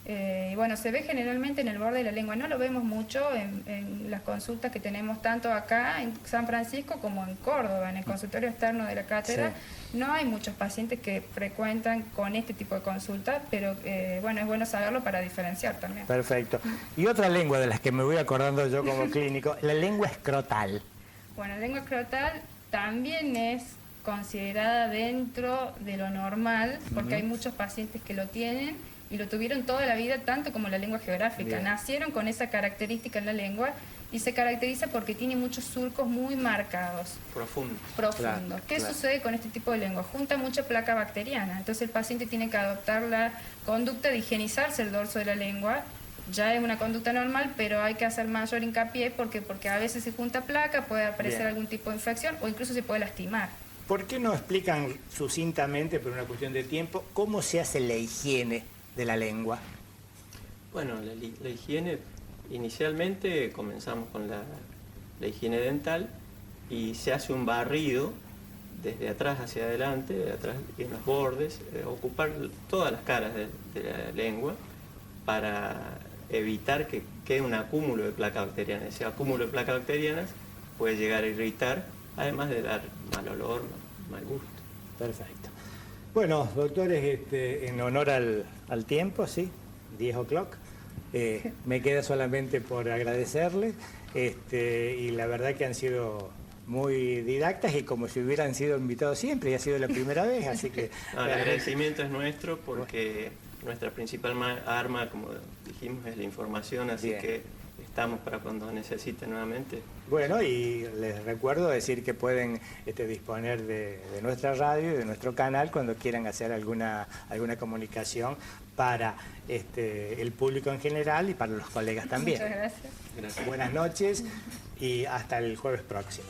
Y bueno, se ve generalmente en el borde de la lengua. No lo vemos mucho en las consultas que tenemos tanto acá en San Francisco como en Córdoba, en el consultorio externo de la cátedra. Sí. No hay muchos pacientes que frecuentan con este tipo de consultas, pero bueno, es bueno saberlo para diferenciar también. Perfecto. Y otra lengua de las que me voy acordando yo como clínico, la lengua escrotal. Bueno, la lengua escrotal también es considerada dentro de lo normal, porque hay muchos pacientes que lo tienen y lo tuvieron toda la vida, tanto como la lengua geográfica. Bien. Nacieron con esa característica en la lengua y se caracteriza porque tiene muchos surcos muy marcados. Profundos. Claro, ¿Qué sucede con este tipo de lengua? Junta mucha placa bacteriana, entonces el paciente tiene que adoptar la conducta de higienizarse el dorso de la lengua. Ya es una conducta normal, pero hay que hacer mayor hincapié porque a veces se junta placa, puede aparecer algún tipo de infección o incluso se puede lastimar. ¿Por qué no explican sucintamente, por una cuestión de tiempo, cómo se hace la higiene de la lengua? Bueno, la higiene, inicialmente comenzamos con la higiene dental y se hace un barrido desde atrás hacia adelante, de atrás y en los bordes, ocupar todas las caras de la lengua para evitar que quede un acúmulo de placa bacteriana. Ese acúmulo de placas bacterianas puede llegar a irritar, además de dar mal olor, mal gusto. Perfecto. Bueno, doctores, en honor al tiempo, sí, 10 o'clock, me queda solamente por agradecerles, y la verdad que han sido muy didactas y como si hubieran sido invitados siempre, y ha sido la primera vez, así que... No, el agradecimiento es nuestro porque nuestra principal arma, como dijimos, es la información, así que estamos para cuando necesiten nuevamente. Bueno, y les recuerdo decir que pueden disponer de nuestra radio y de nuestro canal cuando quieran hacer alguna comunicación para el público en general y para los colegas también. Muchas gracias. Gracias. Buenas noches y hasta el jueves próximo.